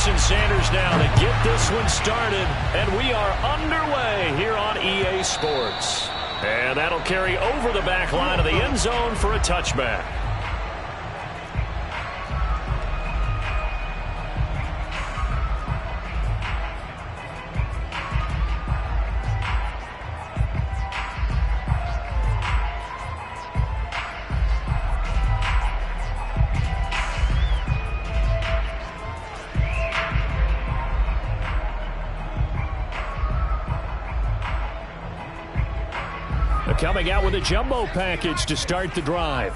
Jason Sanders now to get this one started, and we are underway here on EA Sports. And that'll carry over the back line of the end zone for a touchback. Coming out with a jumbo package to start the drive.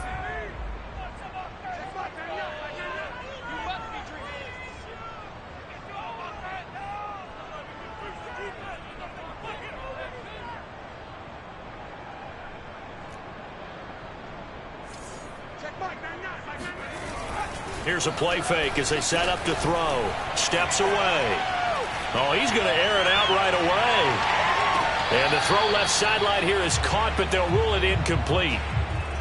Here's a play fake as they set up to throw. Steps away. Oh, he's going to air it out right away. And the throw left sideline here is caught, but they'll rule it incomplete.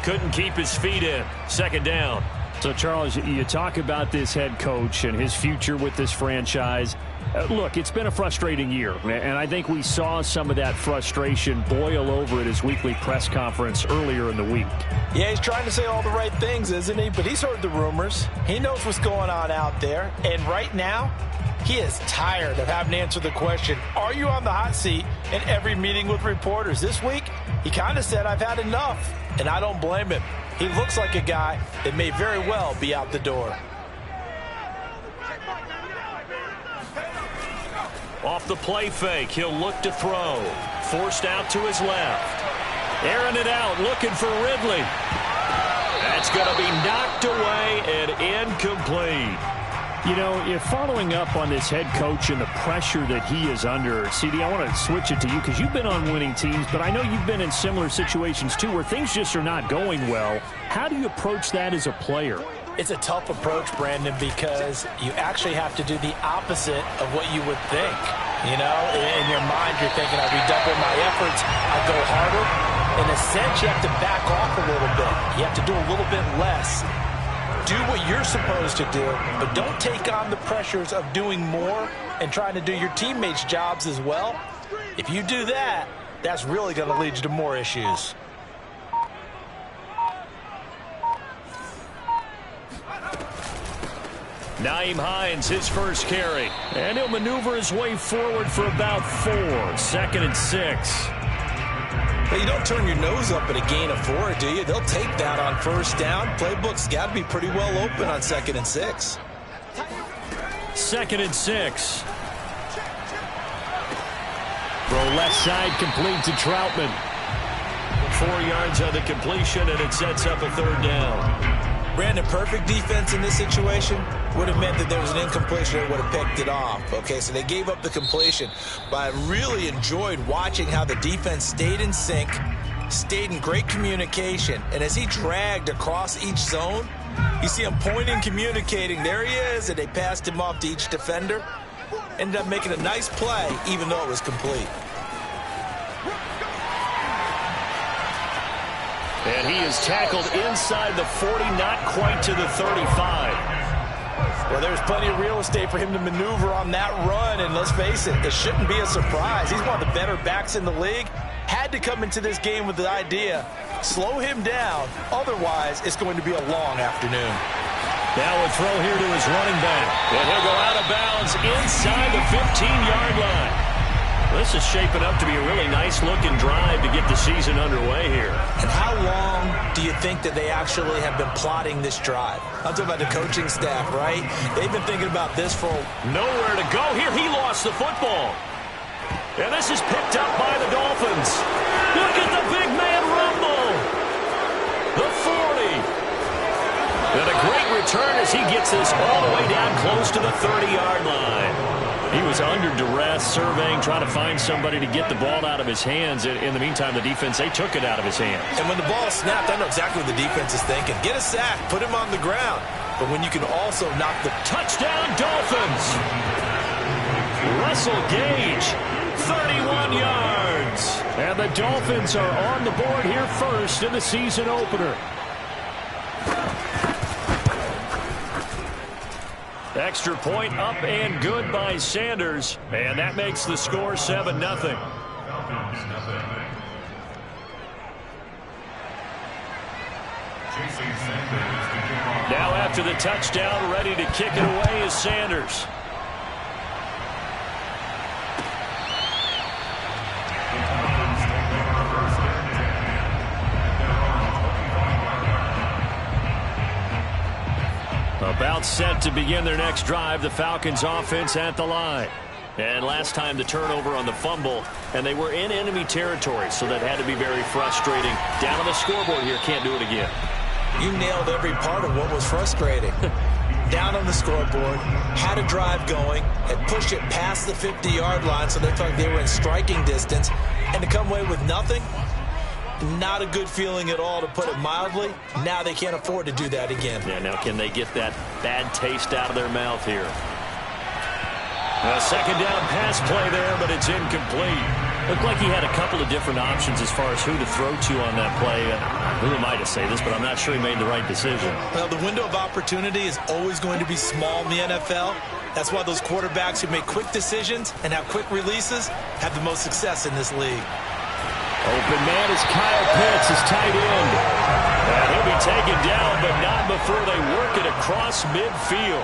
Couldn't keep his feet in. Second down. So, Charles, you talk about this head coach and his future with this franchise. Look, it's been a frustrating year, and I think we saw some of that frustration boil over at his weekly press conference earlier in the week. Yeah, he's trying to say all the right things, isn't he? But he's heard the rumors. He knows what's going on out there. And right now, he is tired of having to answer the question, are you on the hot seat, in every meeting with reporters. This week, he kind of said, I've had enough, and I don't blame him. He looks like a guy that may very well be out the door. Off the play fake, he'll look to throw. Forced out to his left. Airing it out, looking for Ridley. That's going to be knocked away and incomplete. You know, if following up on this head coach and the pressure that he is under, CD, I want to switch it to you because you've been on winning teams, but I know you've been in similar situations too where things just are not going well. How do you approach that as a player? It's a tough approach, Brandon, because you actually have to do the opposite of what you would think. You know, in your mind, you're thinking, I redouble my efforts, I go harder. In a sense, you have to back off a little bit. You have to do a little bit less. Do what you're supposed to do, but don't take on the pressures of doing more and trying to do your teammates' jobs as well. If you do that, that's really going to lead you to more issues. Nyheim Hines, his first carry. And he'll maneuver his way forward for about 4. 2nd and 6. But you don't turn your nose up at a gain of 4, do you? They'll take that on first down. Playbook's got to be pretty well open on 2nd and 6. 2nd and 6. Throw left side complete to Troutman. 4 yards on the completion, and it sets up a 3rd down. Brandon, perfect defense in this situation would have meant that there was an incompletion that would have picked it off. Okay, so they gave up the completion. But I really enjoyed watching how the defense stayed in sync, stayed in great communication. And as he dragged across each zone, you see him pointing, communicating. There he is, and they passed him off to each defender. Ended up making a nice play, even though it was complete. And he is tackled inside the 40, not quite to the 35. Well, there's plenty of real estate for him to maneuver on that run, and let's face it, it shouldn't be a surprise. He's one of the better backs in the league. Had to come into this game with the idea, slow him down, otherwise it's going to be a long afternoon. Now a throw here to his running back, and he'll go out of bounds inside the 15-yard line. This is shaping up to be a really nice-looking drive to get the season underway here. And how long do you think that they actually have been plotting this drive? I'm talking about the coaching staff, right? They've been thinking about this for nowhere to go here. He lost the football. And this is picked up by the Dolphins. Look at the big man rumble. The 40. And a great return as he gets this all the way down close to the 30-yard line. He was under duress, surveying, trying to find somebody to get the ball out of his hands. In the meantime, the defense, they took it out of his hands. And when the ball snapped, I know exactly what the defense is thinking. Get a sack, put him on the ground. But when you can also knock the touchdown Dolphins. Russell Gage, 31 yards. And the Dolphins are on the board here first in the season opener. That extra point up and good by Sanders. And that makes the score 7-0. Now after the touchdown, ready to kick it away is Sanders. About set to begin their next drive, the Falcons offense at the line. And last time the turnover on the fumble, and they were in enemy territory, so that had to be very frustrating. Down on the scoreboard here, can't do it again. You nailed every part of what was frustrating. Down on the scoreboard, had a drive going, had pushed it past the 50-yard line so they felt like they were in striking distance, and to come away with nothing, not a good feeling at all, to put it mildly. Now they can't afford to do that again. Yeah, now can they get that bad taste out of their mouth here? A second down pass play there, but it's incomplete. Looked like he had a couple of different options as far as who to throw to on that play. Who am I to say this, but I'm not sure he made the right decision. Well, the window of opportunity is always going to be small in the NFL. That's why those quarterbacks who make quick decisions and have quick releases have the most success in this league. Open man is Kyle Pitts, his tight end. And he'll be taken down, but not before they work it across midfield.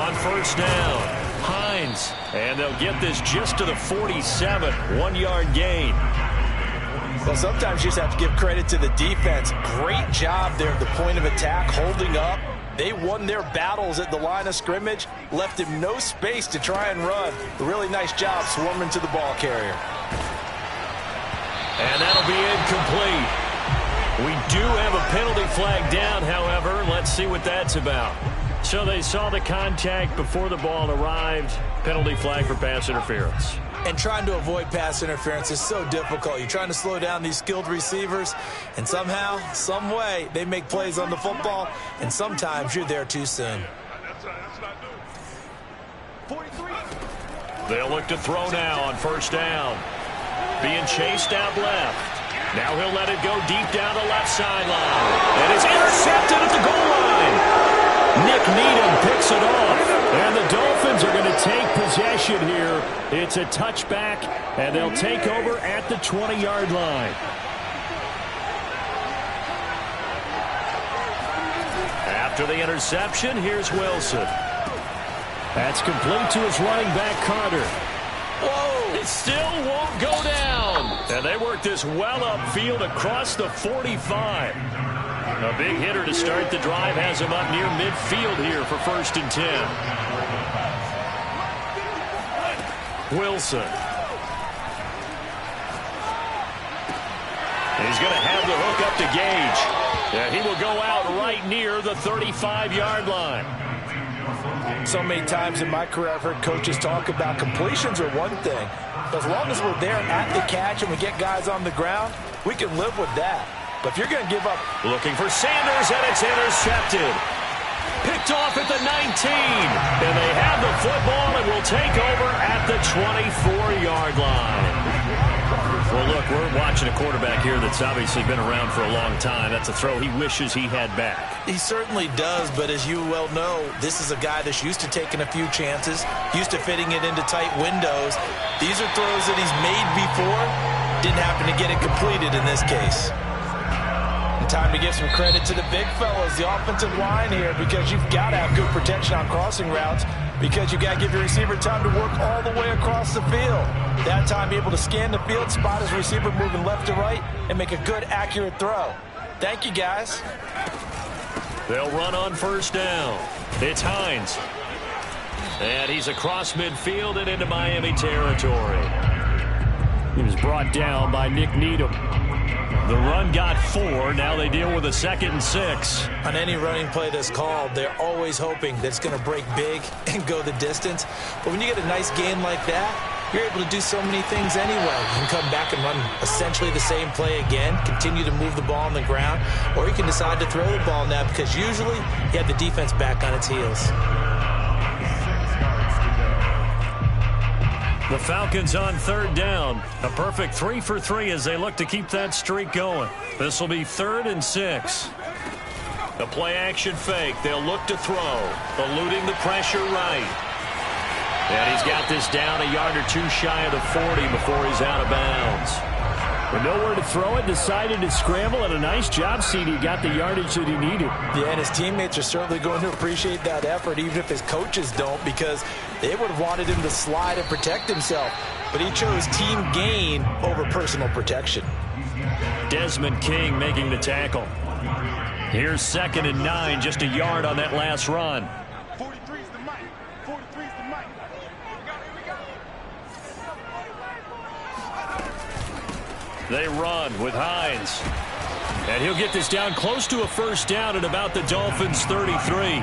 On first down, Hines. And they'll get this just to the 47, 1-yard gain. Well, sometimes you just have to give credit to the defense. Great job there at the point of attack, holding up. They won their battles at the line of scrimmage, left him no space to try and run. A really nice job swarming to the ball carrier. And that'll be incomplete. We do have a penalty flag down, however. Let's see what that's about. So they saw the contact before the ball arrived. Penalty flag for pass interference. And trying to avoid pass interference is so difficult. You're trying to slow down these skilled receivers, and somehow, some way, they make plays on the football, and sometimes you're there too soon. They'll look to throw now on first down. Being chased out left. Now he'll let it go deep down the left sideline. And it's intercepted at the goal line. Nick Needham picks it off. And the Dolphins are going to take possession here. It's a touchback, and they'll take over at the 20-yard line. After the interception, here's Wilson. That's complete to his running back, Carter. Whoa! It still won't go down. And they work this well upfield across the 45. A big hitter to start the drive has him up near midfield here for 1st and 10. Wilson. He's going to have the hook up to Gage. And he will go out right near the 35-yard line. So many times in my career I've heard coaches talk about completions are one thing. But as long as we're there at the catch and we get guys on the ground, we can live with that. But if you're going to give up... Looking for Sanders, and it's intercepted. Picked off at the 19. And they have the football and will take over at the 24-yard line. Well, look, we're watching a quarterback here that's obviously been around for a long time. That's a throw he wishes he had back. He certainly does, but as you well know, this is a guy that's used to taking a few chances, used to fitting it into tight windows. These are throws that he's made before. Didn't happen to get it completed in this case. And time to give some credit to the big fellas, the offensive line here, because you've got to have good protection on crossing routes, because you've got to give your receiver time to work all the way across the field. That time, be able to scan the field, spot his receiver moving left to right, and make a good, accurate throw. Thank you, guys. They'll run on first down. It's Hines. And he's across midfield and into Miami territory. He was brought down by Nick Needham. The run got 4. Now they deal with a 2nd and 6. On any running play that's called, they're always hoping that it's going to break big and go the distance. But when you get a nice gain like that, you're able to do so many things anyway. You can come back and run essentially the same play again, continue to move the ball on the ground, or you can decide to throw the ball now because usually you have the defense back on its heels. The Falcons on 3rd down. A perfect 3 for 3 as they look to keep that streak going. This will be 3rd and 6. The play-action fake. They'll look to throw. Eluding the pressure right. And he's got this down a yard or two shy of the 40 before he's out of bounds. With nowhere to throw it, decided to scramble, and a nice job, CD. Got the yardage that he needed. Yeah, and his teammates are certainly going to appreciate that effort, even if his coaches don't, because they would have wanted him to slide and protect himself. But he chose team gain over personal protection. Desmond King making the tackle. Here's 2nd and 9, just a yard on that last run. 43's the mic. 43's the mic. They run with Hines. And he'll get this down close to a first down at about the Dolphins' 33.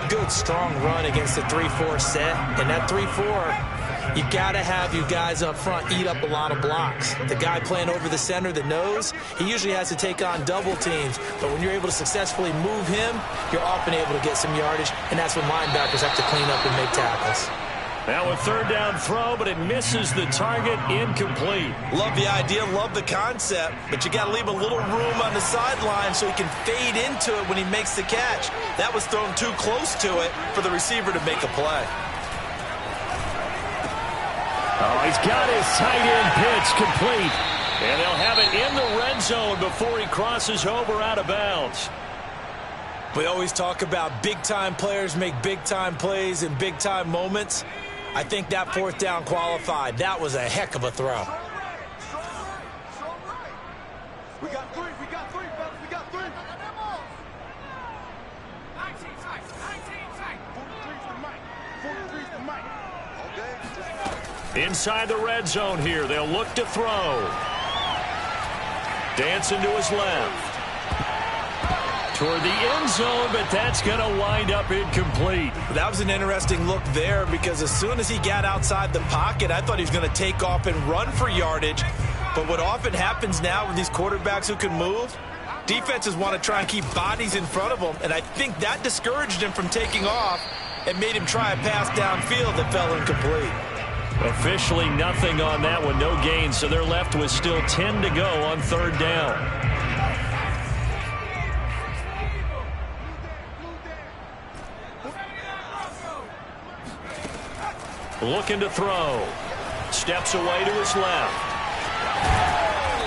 Good, strong run against the 3-4 set. And that 3-4, you got to have you guys up front eat up a lot of blocks. The guy playing over the center, the nose, he usually has to take on double teams. But when you're able to successfully move him, you're often able to get some yardage. And that's when linebackers have to clean up and make tackles. Now a 3rd down throw, but it misses the target, incomplete. Love the idea, love the concept, but you got to leave a little room on the sideline so he can fade into it when he makes the catch. That was thrown too close to it for the receiver to make a play. Oh, he's got his tight end pitch complete. And they'll have it in the red zone before he crosses over out of bounds. We always talk about big-time players make big-time plays in big-time moments. I think that 4th down qualified. That was a heck of a throw. We got three, fellas, we got three. 43's the mic. 43's the mic. Okay. Inside the red zone here, they'll look to throw. Dancing to his left. Toward the end zone, but that's going to wind up incomplete. That was an interesting look there because as soon as he got outside the pocket, I thought he was going to take off and run for yardage. But what often happens now with these quarterbacks who can move, defenses want to try and keep bodies in front of them, and I think that discouraged him from taking off and made him try a pass downfield that fell incomplete. Officially nothing on that one, no gain, so they're left with still 10 to go on 3rd down. Looking to throw. Steps away to his left.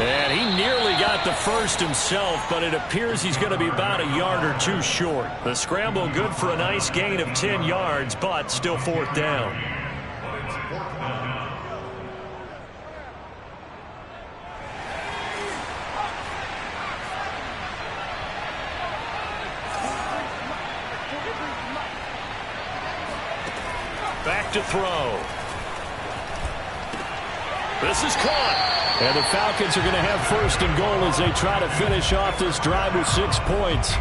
And he nearly got the first himself, but it appears he's going to be about a yard or two short. The scramble good for a nice gain of 10 yards, but still 4th down. Back to throw. This is caught. And the Falcons are going to have 1st and goal as they try to finish off this drive with 6 points.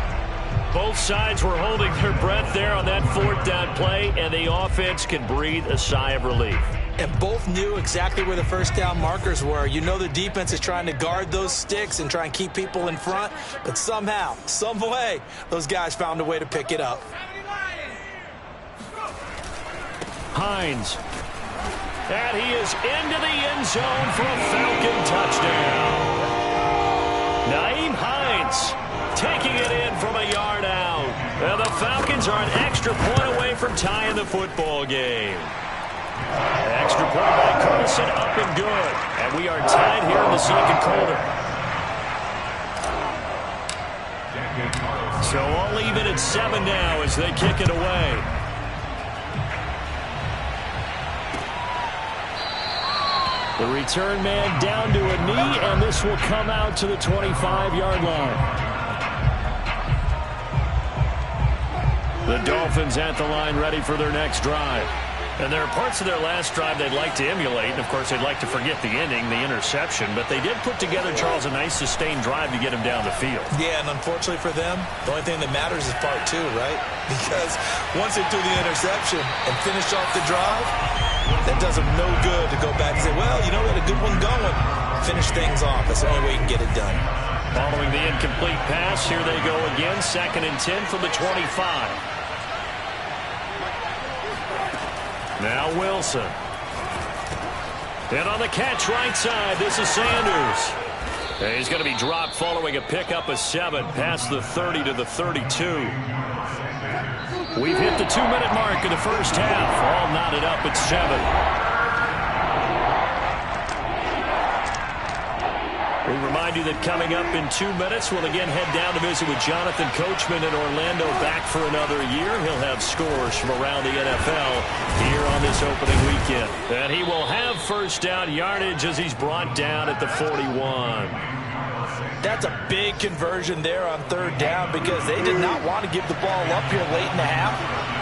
Both sides were holding their breath there on that 4th down play, and the offense can breathe a sigh of relief. And both knew exactly where the 1st down markers were. You know the defense is trying to guard those sticks and try and keep people in front, but somehow, some way, those guys found a way to pick it up. Hines. And he is into the end zone for a Falcon touchdown. Naeem Hines taking it in from a yard out. And the Falcons are an extra point away from tying the football game. Extra point by Carlson, up and good. And we are tied here in the 2nd quarter. So all even at 7 now as they kick it away. The return man down to a knee, and this will come out to the 25-yard line. The Dolphins at the line ready for their next drive. And there are parts of their last drive they'd like to emulate. And, of course, they'd like to forget the ending, the interception. But they did put together, Charles, a nice sustained drive to get him down the field. Yeah, and unfortunately for them, the only thing that matters is part 2, right? Because once they threw the interception and finished off the drive, that does them no good to go back and say, well, you know, we had a good one going. Finish things off. That's the only way you can get it done. Following the incomplete pass, here they go again. 2nd and 10 from the 25. Now Wilson. And on the catch right side, this is Sanders. And he's going to be dropped following a pickup of 7 past the 30 to the 32. We've hit the 2-minute mark in the first half. All knotted up at 7. We remind you that coming up in 2 minutes, we'll again head down to visit with Jonathan Coachman in Orlando, back for another year. He'll have scores from around the NFL here on this opening weekend. And he will have first down yardage as he's brought down at the 41. That's a big conversion there on 3rd down because they did not want to give the ball up here late in the half.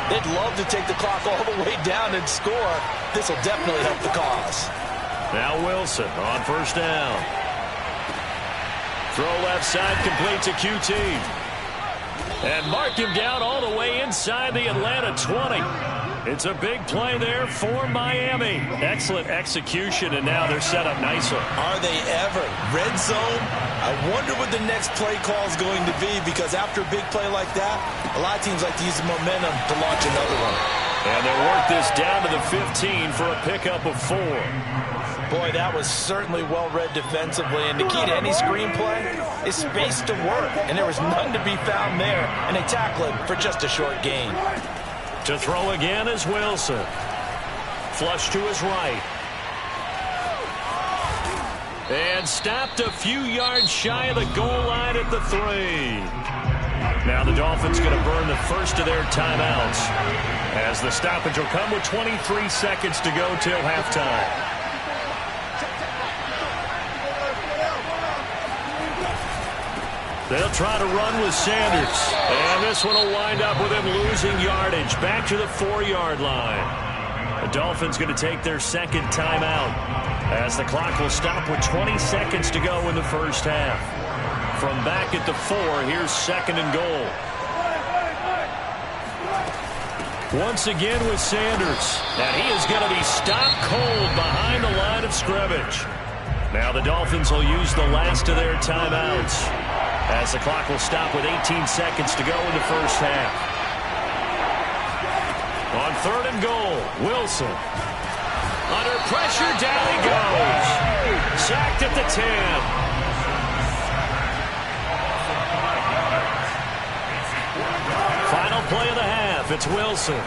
They'd love to take the clock all the way down and score. This will definitely help the cause. Now Wilson on first down. Throw left side, complete to QT. And mark him down all the way inside the Atlanta 20. It's a big play there for Miami. Excellent execution, and now they're set up nicely. Are they ever? Red zone? I wonder what the next play call is going to be, because after a big play like that, a lot of teams like to use the momentum to launch another one. And they'll work this down to the 15 for a pickup of 4. Boy, that was certainly well-read defensively, and the key to any screenplay is space to work, and there was none to be found there, and they tackle it for just a short gain. To throw again is Wilson. Flush to his right. And stopped a few yards shy of the goal line at the 3. Now the Dolphins going to burn the first of their timeouts, as the stoppage will come with 23 seconds to go till halftime. They'll try to run with Sanders. And this one will wind up with him losing yardage back to the 4-yard line. The Dolphins going to take their second timeout, as the clock will stop with 20 seconds to go in the first half. From back at the 4, here's 2nd and goal. Once again with Sanders. And he is going to be stopped cold behind the line of scrimmage. Now the Dolphins will use the last of their timeouts, as the clock will stop with 18 seconds to go in the first half. On 3rd and goal, Wilson. Under pressure, down he goes. Sacked at the 10. Final play of the half, it's Wilson.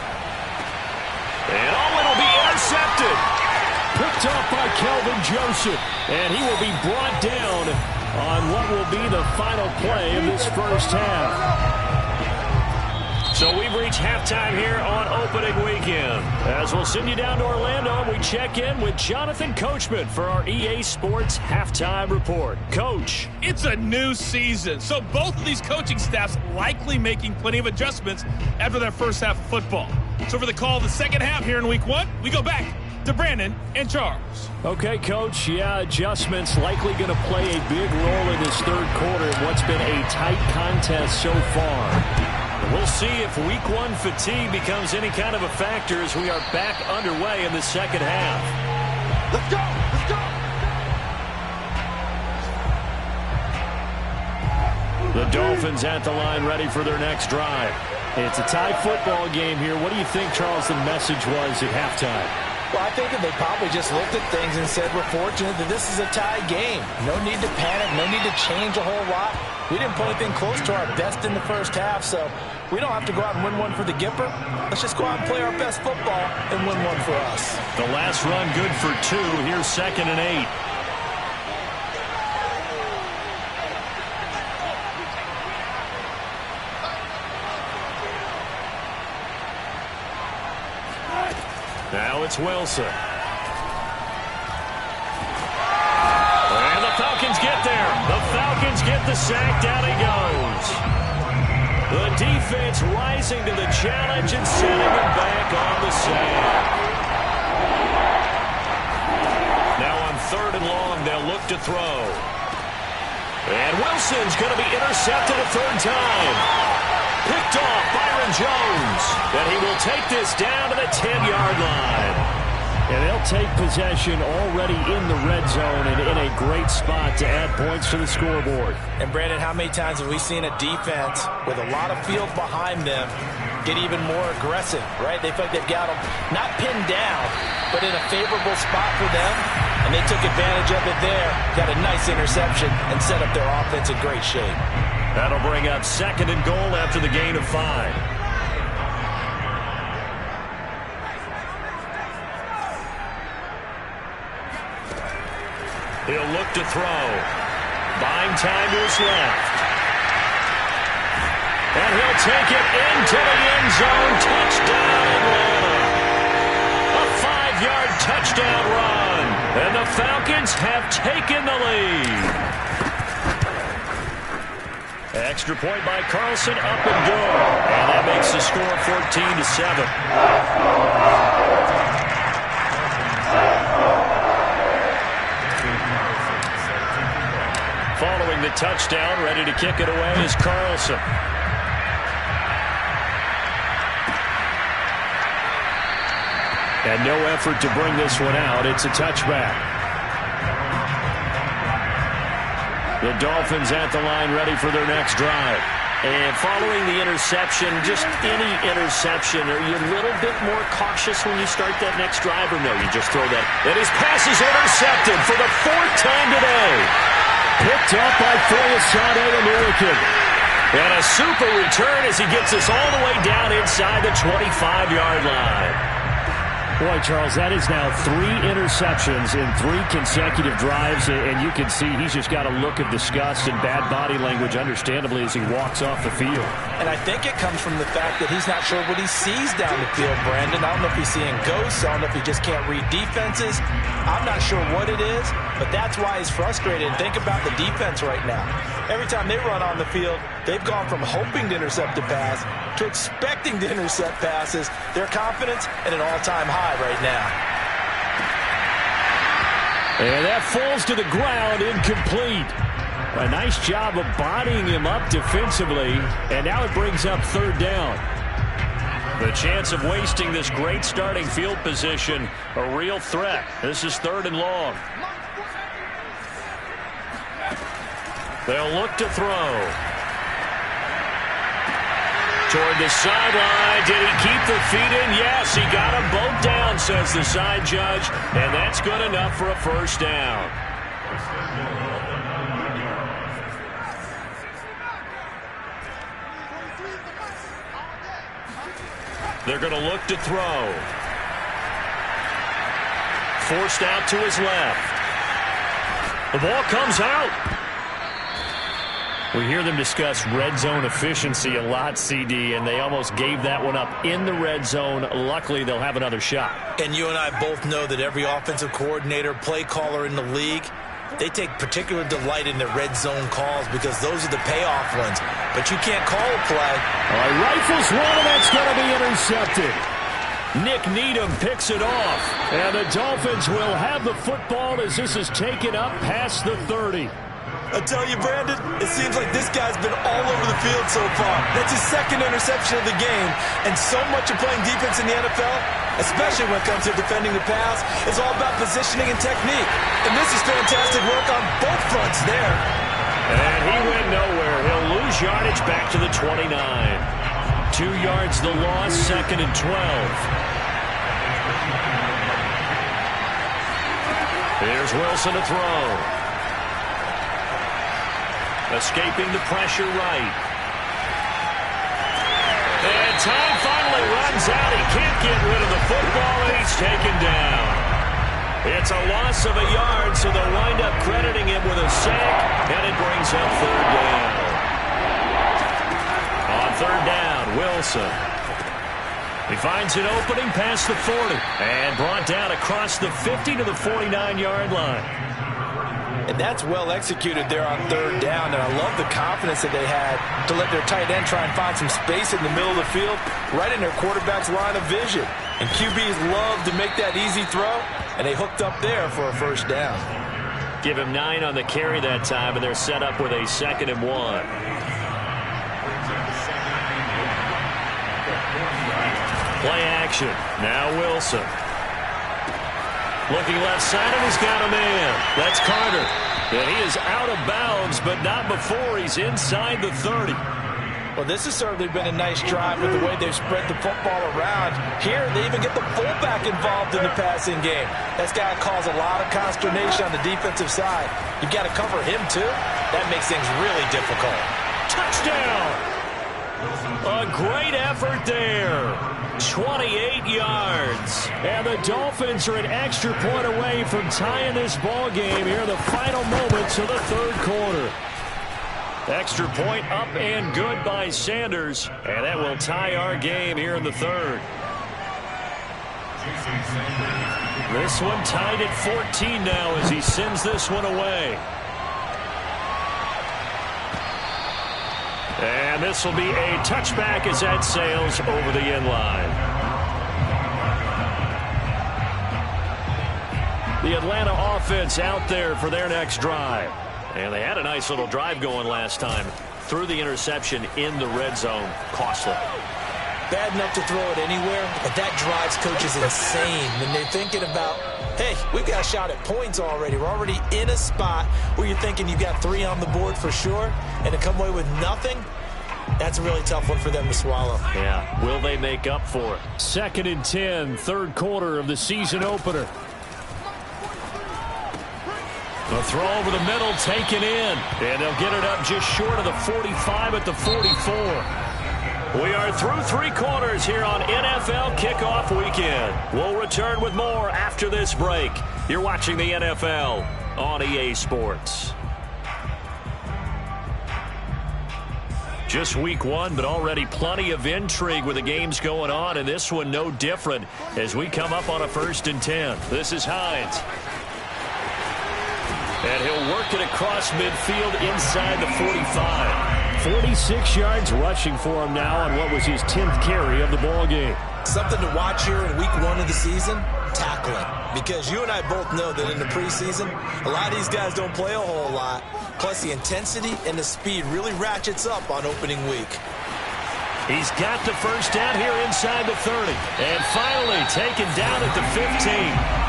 And it'll be intercepted. Picked off by Kelvin Joseph. And he will be brought down on what will be the final play of this first half. So we've reached halftime here on opening weekend, as we'll send you down to Orlando and we check in with Jonathan Coachman for our EA Sports Halftime Report. Coach. It's a new season, so both of these coaching staffs likely making plenty of adjustments after their first half of football. So for the call of the second half here in week 1, we go back to Brandon and Charles. Okay, Coach. Yeah, adjustments likely going to play a big role in this third quarter in what's been a tight contest so far. We'll see if week 1 fatigue becomes any kind of a factor as we are back underway in the second half. Let's go! Let's go! The Dolphins at the line, ready for their next drive. It's a tie football game here. What do you think, Charles, the message was at halftime? Well, I think that they probably just looked at things and said, we're fortunate that this is a tie game. No need to panic, no need to change a whole lot. We didn't put anything close to our best in the first half, so we don't have to go out and win one for the Gipper. Let's just go out and play our best football and win one for us. The last run good for 2. Here's 2nd and 8. Now it's Wilson. And the Falcons get there. The Falcons get the sack. Down he goes. The defense rising to the challenge and setting him back on the sack. Now on 3rd and long, they'll look to throw. And Wilson's going to be intercepted a 3rd time. Picked off Byron Jones. And he will take this down to the 10-yard line. And they'll take possession already in the red zone and in a great spot to add points to the scoreboard. And, Brandon, how many times have we seen a defense with a lot of field behind them get even more aggressive, right? They feel like they've got them not pinned down, but in a favorable spot for them. and they took advantage of it there. Got a nice interception and set up their offense in great shape. That'll bring up 2nd and goal after the gain of 5. He'll look to throw. Buying time to his left. And he'll take it into the end zone. Touchdown, Atlanta. A 5-yard touchdown run. And the Falcons have taken the lead. Extra point by Carlson, up and good. And that makes the score 14-7. Following the touchdown, ready to kick it away is Carlson. And no effort to bring this one out. It's a touchback. The Dolphins at the line, ready for their next drive. And following the interception, just any interception, are you a little bit more cautious when you start that next drive, or no, you just throw that? And his pass is intercepted for the 4th time today. Picked up by Foyesade American. And a super return as he gets us all the way down inside the 25-yard line. Boy, Charles, that is now 3 interceptions in 3 consecutive drives, and you can see he's just got a look of disgust and bad body language, understandably, as he walks off the field. And I think it comes from the fact that he's not sure what he sees down the field, Brandon. I don't know if he's seeing ghosts. I don't know if he just can't read defenses. I'm not sure what it is, but that's why he's frustrated. And think about the defense right now. Every time they run on the field, they've gone from hoping to intercept a pass to expecting to intercept passes. Their confidence at an all-time high right now. And that falls to the ground, incomplete. A nice job of bodying him up defensively, and now it brings up 3rd down. The chance of wasting this great starting field position, a real threat. This is 3rd and long. They'll look to throw. Toward the sideline. Did he keep the feet in? Yes, he got them both down, says the side judge. And that's good enough for a 1st down. They're going to look to throw. Forced out to his left. The ball comes out. We hear them discuss red zone efficiency a lot, CD, and they almost gave that one up in the red zone. Luckily, they'll have another shot. And you and I both know that every offensive coordinator, play caller in the league, they take particular delight in the red zone calls because those are the payoff ones. But you can't call a play. Rifles one, and that's going to be intercepted. Nick Needham picks it off. And the Dolphins will have the football as this is taken up past the 30. I tell you, Brandon, it seems like this guy's been all over the field so far. That's his 2nd interception of the game. And so much of playing defense in the NFL, especially when it comes to defending the pass, is all about positioning and technique. And this is fantastic work on both fronts there. And he went nowhere. He'll lose yardage back to the 29. 2 yards the loss, 2nd and 12. Here's Wilson to throw. Escaping the pressure right. And time finally runs out. He can't get rid of the football, and he's taken down. It's a loss of a yard, so they'll wind up crediting him with a sack, and it brings up 3rd down. On 3rd down, Wilson. He finds an opening past the 40 and brought down across the 50 to the 49-yard line. And that's well executed there on 3rd down, and I love the confidence that they had to let their tight end try and find some space in the middle of the field, right in their quarterback's line of vision. And QBs love to make that easy throw, and they hooked up there for a 1st down. Give him 9 on the carry that time, and they're set up with a 2nd and 1. Play action. Now Wilson. Looking left side, and he's got a man. That's Carter. And he is out of bounds, but not before he's inside the 30. Well, this has certainly been a nice drive with the way they've spread the football around. Here, they even get the fullback involved in the passing game. That's got to cause a lot of consternation on the defensive side. You've got to cover him, too. That makes things really difficult. Touchdown! A great effort there. 28 yards. And the Dolphins are an extra point away from tying this ball game here in the final moments of the third quarter. Extra point up and good by Sanders. And that will tie our game here in the third. This one tied at 14 now as he sends this one away. And this will be a touchback as that sails over the end line. The Atlanta offense out there for their next drive. And they had a nice little drive going last time. Threw the interception in the red zone. Costly. Bad enough to throw it anywhere, but that drives coaches insane when they're thinking about, hey, we've got a shot at points already. We're already in a spot where you're thinking you've got 3 on the board for sure, and to come away with nothing, that's a really tough one for them to swallow. Yeah, will they make up for it? 2nd and 10, third quarter of the season opener. The throw over the middle taken in, and they'll get it up just short of the 45 at the 44. We are through 3 quarters here on NFL Kickoff Weekend. We'll return with more after this break. You're watching the NFL on EA Sports. Just week 1, but already plenty of intrigue with the games going on, and this one no different as we come up on a 1st and 10. This is Hines. And he'll work it across midfield inside the 45. 46 yards rushing for him now on what was his 10th carry of the ball game. Something to watch here in week 1 of the season, tackling. Because you and I both know that in the preseason, a lot of these guys don't play a whole lot. Plus the intensity and the speed really ratchets up on opening week. He's got the first down here inside the 30. And finally taken down at the 15.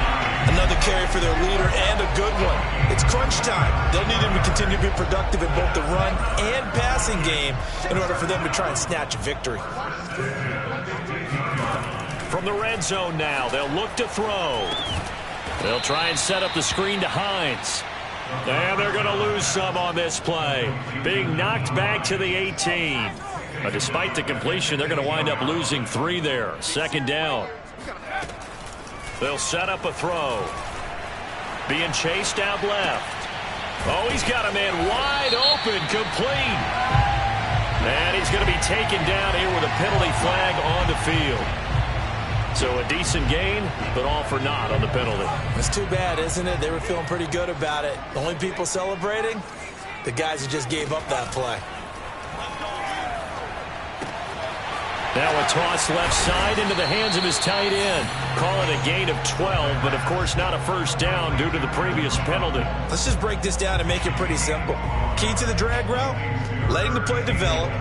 Another carry for their leader and a good one. It's crunch time. They'll need him to continue to be productive in both the run and passing game in order for them to try and snatch a victory. From the red zone now, they'll look to throw. They'll try and set up the screen to Hines. And they're going to lose some on this play. Being knocked back to the 18. But despite the completion, they're going to wind up losing 3 there. 2nd down. They'll set up a throw. Being chased out left. Oh, he's got a man wide open, complete. And he's going to be taken down here with a penalty flag on the field. So a decent gain, but all for naught on the penalty. It's too bad, isn't it? They were feeling pretty good about it. The only people celebrating, the guys who just gave up that play. Now a toss left side into the hands of his tight end. Call it a gain of 12, but of course not a first down due to the previous penalty. Let's just break this down and make it pretty simple. Key to the drag route, letting the play develop,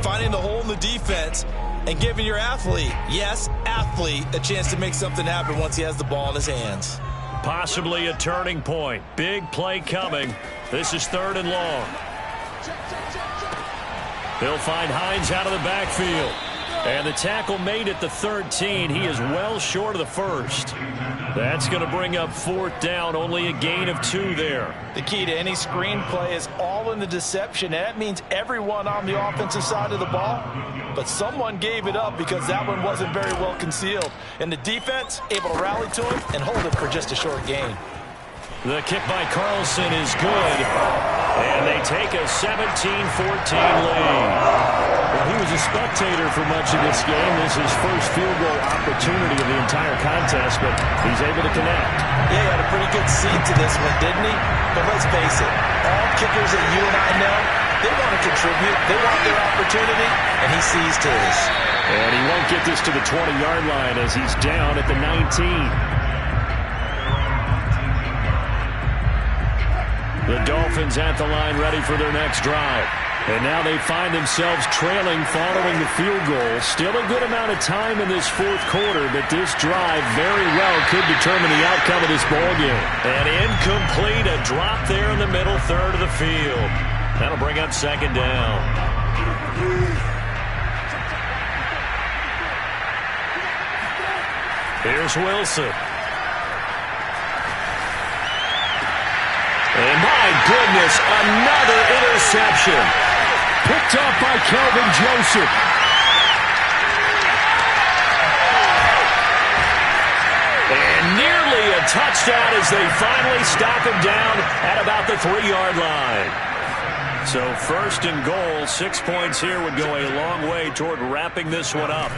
finding the hole in the defense, and giving your athlete, yes, athlete, a chance to make something happen once he has the ball in his hands. Possibly a turning point. Big play coming. This is 3rd and long. They'll find Hines out of the backfield. And the tackle made at the 13. He is well short of the first. That's going to bring up 4th down. Only a gain of 2 there. The key to any screen play is all in the deception. And that means everyone on the offensive side of the ball. But someone gave it up because that one wasn't very well concealed. And the defense able to rally to him and hold it for just a short gain. The kick by Carlson is good. And they take a 17-14 lead. Well, he was a spectator for much of this game. This is his first field goal opportunity of the entire contest, but he's able to connect. Yeah, he had a pretty good seat to this one, didn't he? But let's face it, all kickers that you and I know, they want to contribute. They want their opportunity, and he seized his. And he won't get this to the 20-yard line as he's down at the 19. The Dolphins at the line ready for their next drive. And now they find themselves trailing following the field goal. Still a good amount of time in this 4th quarter, but this drive very well could determine the outcome of this ballgame. And incomplete, a drop there in the middle 3rd of the field. That'll bring up 2nd down. Here's Wilson. And my goodness, another interception. Picked off by Kelvin Joseph. And nearly a touchdown as they finally stop him down at about the 3-yard line. So 1st and goal, 6 points here would go a long way toward wrapping this one up.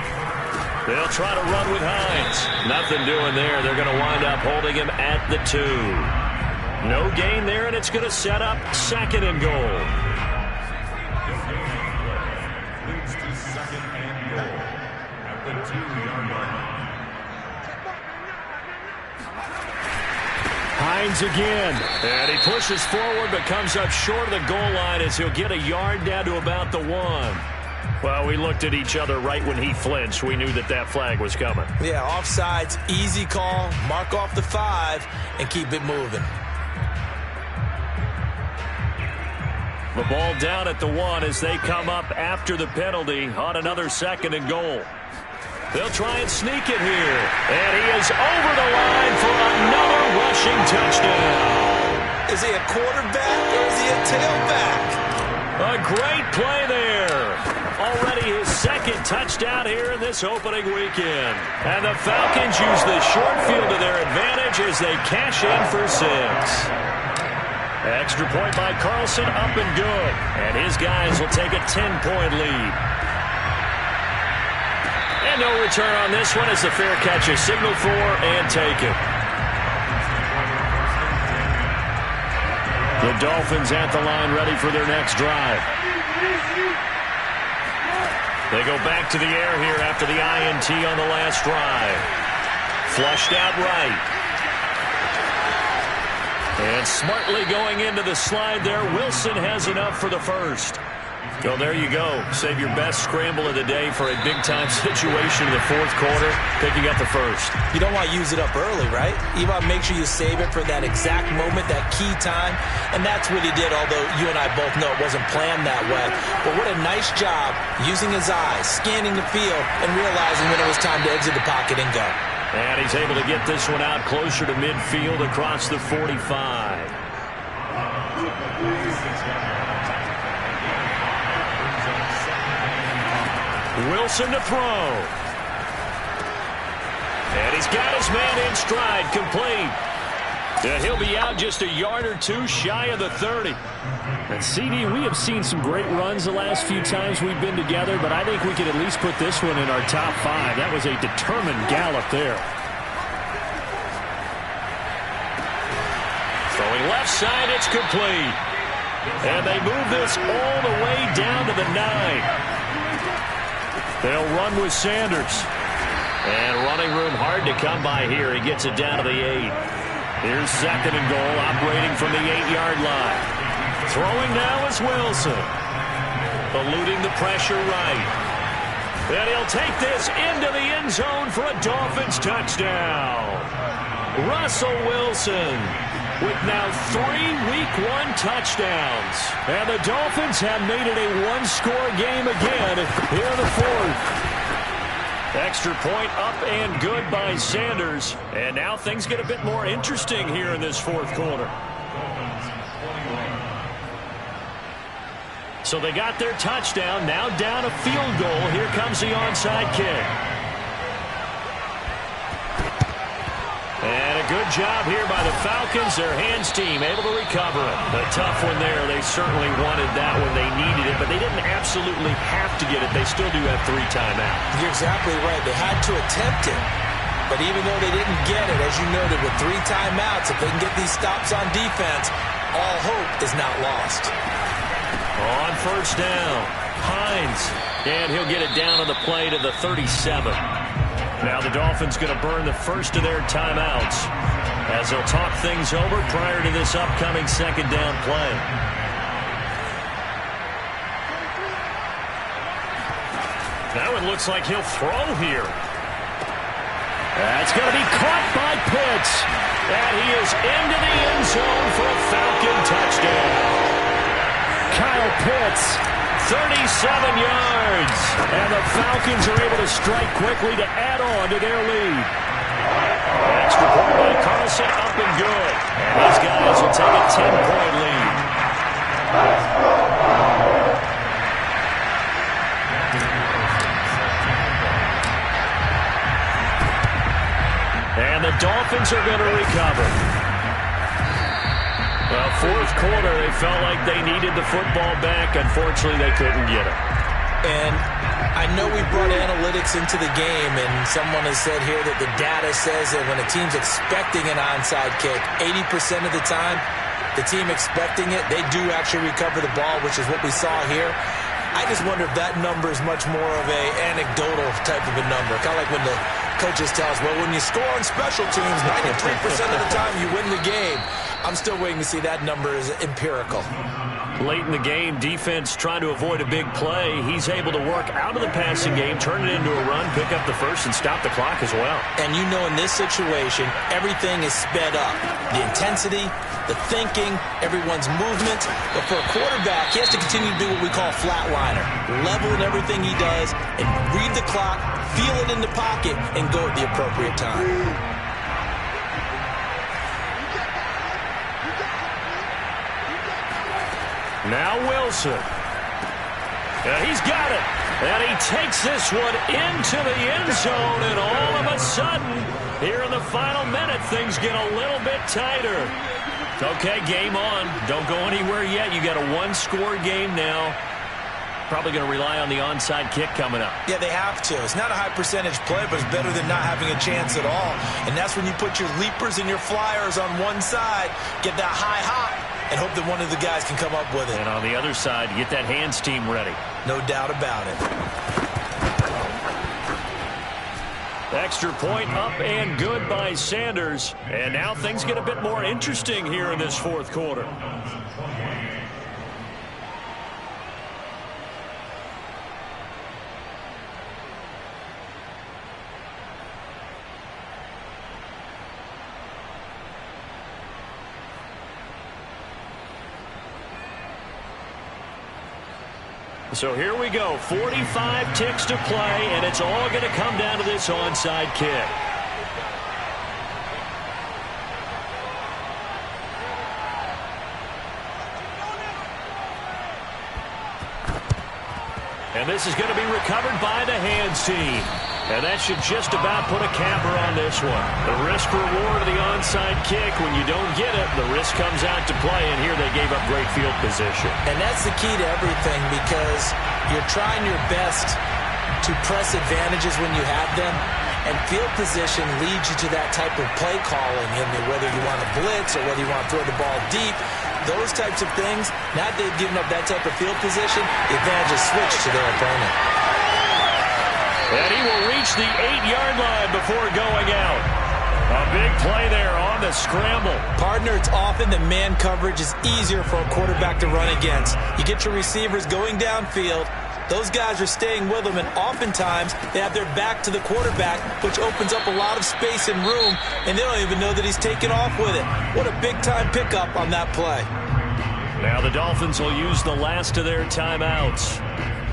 They'll try to run with Hines. Nothing doing there. They're going to wind up holding him at the 2. No gain there, and it's going to set up 2nd and goal. Leads to 2nd and goal at the 2-yard line. Hines again. And he pushes forward but comes up short of the goal line as he'll get a yard down to about the 1. Well, we looked at each other right when he flinched. We knew that flag was coming. Yeah, offsides, easy call. Mark off the 5 and keep it moving. The ball down at the 1 as they come up after the penalty on another 2nd and goal. They'll try and sneak it here. And he is over the line for another rushing touchdown. Is he a quarterback or is he a tailback? A great play there. Already his 2nd touchdown here in this opening weekend. And the Falcons use the short field to their advantage as they cash in for 6. Extra point by Carlson, up and good. And his guys will take a 10-point lead. And no return on this one as the fair catch is signaled for and taken. The Dolphins at the line ready for their next drive. They go back to the air here after the INT on the last drive. Flushed out right. And smartly going into the slide there, Wilson has enough for the 1st. So there you go. Save your best scramble of the day for a big-time situation in the 4th quarter, picking up the 1st. You don't want to use it up early, right? You want to make sure you save it for that exact moment, that key time. And that's what he did, although you and I both know it wasn't planned that way. But what a nice job using his eyes, scanning the field, and realizing when it was time to exit the pocket and go. And he's able to get this one out closer to midfield across the 45. Wilson to throw. And he's got his man in stride, complete. And he'll be out just a yard or 2 shy of the 30. And CD, we have seen some great runs the last few times we've been together, but I think we could at least put this one in our top 5. That was a determined gallop there. Throwing left side, it's complete. And they move this all the way down to the 9. They'll run with Sanders. And running room hard to come by here. He gets it down to the 8. Here's 2nd and goal, operating from the 8-yard line. Throwing now is Wilson. Eluding the pressure right. And he'll take this into the end zone for a Dolphins touchdown. Russell Wilson with now 3 Week 1 touchdowns. And the Dolphins have made it a 1-score game again here in the 4th. Extra point up and good by Sanders. And now things get a bit more interesting here in this 4th quarter. So they got their touchdown, now down a field goal. Here comes the onside kick. And a good job here by the Falcons, their hands team, able to recover it. A tough one there. They certainly wanted that when they needed it, but they didn't absolutely have to get it. They still do have 3 timeouts. You're exactly right. They had to attempt it. But even though they didn't get it, as you noted, with 3 timeouts, if they can get these stops on defense, all hope is not lost. On 1st down, Hines. And he'll get it down on the play to the 37. Now the Dolphins going to burn the first of their timeouts as they'll talk things over prior to this upcoming 2nd down play. That one looks like he'll throw here. That's going to be caught by Pitts. And he is into the end zone for a Falcon touchdown. Kyle Pitts, 37 yards. And the Falcons are able to strike quickly to add on to their lead. will take a 10-point lead. And the Dolphins are going to recover. Well, fourth quarter, they felt like they needed the football back. Unfortunately, they couldn't get it. And I know we brought analytics into the game, and someone has said here that the data says that when a team's expecting an onside kick, 80% of the time, the team expecting it, they do actually recover the ball, which is what we saw here. I just wonder if that number is much more of a anecdotal type of a number. Kind of like when the coaches tell us, well, when you score on special teams, 93% of the time you win the game. I'm still waiting to see that number is empirical. Late in the game, defense trying to avoid a big play. He's able to work out of the passing game, turn it into a run, pick up the first, and stop the clock as well. And you know in this situation, everything is sped up. The intensity, the thinking, everyone's movement. But for a quarterback, he has to continue to do what we call flatliner. Level in everything he does and read the clock, feel it in the pocket, and go at the appropriate time. Now Wilson. He's got it. And he takes this one into the end zone. And all of a sudden, here in the final minute, things get a little bit tighter. Okay, game on. Don't go anywhere yet. You got a one-score game now. Probably going to rely on the onside kick coming up. Yeah, they have to. It's not a high percentage play, but it's better than not having a chance at all. And that's when you put your leapers and your flyers on one side, get that high hop, and hope that one of the guys can come up with it. And on the other side, get that hands team ready. No doubt about it. Extra point up and good by Sanders. And now things get a bit more interesting here in this fourth quarter. So here we go, 45 ticks to play, and it's all going to come down to this onside kick. And this is going to be recovered by the hands team. And that should just about put a capper on this one. The risk-reward of the onside kick, when you don't get it, the risk comes out to play, and here they gave up great field position. And that's the key to everything, because you're trying your best to press advantages when you have them, and field position leads you to that type of play calling, and whether you want to blitz or whether you want to throw the ball deep, those types of things. Now that they've given up that type of field position, the advantage is switched to their opponent. And he will reach the 8-yard line before going out. A big play there on the scramble. Partner, it's often that man coverage is easier for a quarterback to run against. You get your receivers going downfield. Those guys are staying with them, and oftentimes they have their back to the quarterback, which opens up a lot of space and room, and they don't even know that he's taken off with it. What a big-time pickup on that play. Now the Dolphins will use the last of their timeouts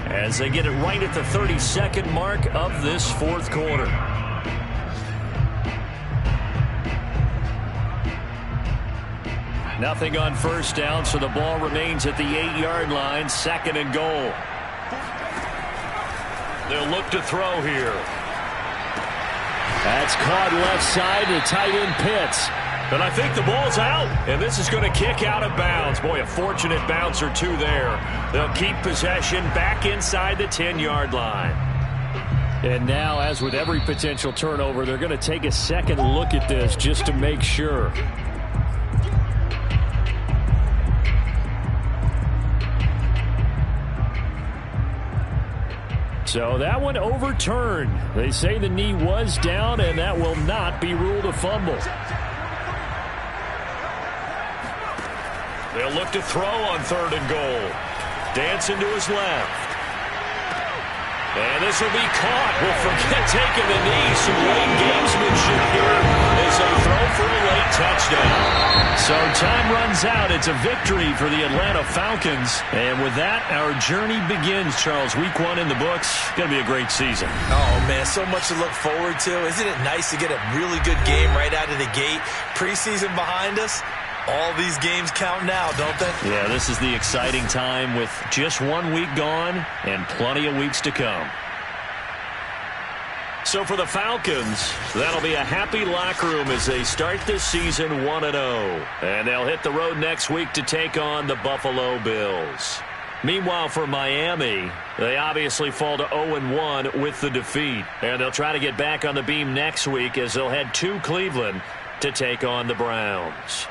as they get it right at the 32nd mark of this fourth quarter. Nothing on first down, so the ball remains at the 8-yard line, second and goal. They'll look to throw here. That's caught left side to tight end Pitts. But I think the ball's out, and this is going to kick out of bounds. Boy, a fortunate bounce or two there. They'll keep possession back inside the 10-yard line. And now, as with every potential turnover, they're going to take a second look at this just to make sure. So that one overturned. They say the knee was down, and that will not be ruled a fumble. They'll look to throw on third and goal. Dancing to his left. And this will be caught. We'll forget taking the knee. Some late gamesmanship here as they throw for a late touchdown. So time runs out. It's a victory for the Atlanta Falcons. And with that, our journey begins, Charles. Week 1 in the books. Going to be a great season. Oh, man, so much to look forward to. Isn't it nice to get a really good game right out of the gate? Preseason behind us. All these games count now, don't they? Yeah, this is the exciting time with just 1 week gone and plenty of weeks to come. So for the Falcons, that'll be a happy locker room as they start this season 1-0. And they'll hit the road next week to take on the Buffalo Bills. Meanwhile, for Miami, they obviously fall to 0-1 with the defeat. And they'll try to get back on the beam next week as they'll head to Cleveland to take on the Browns.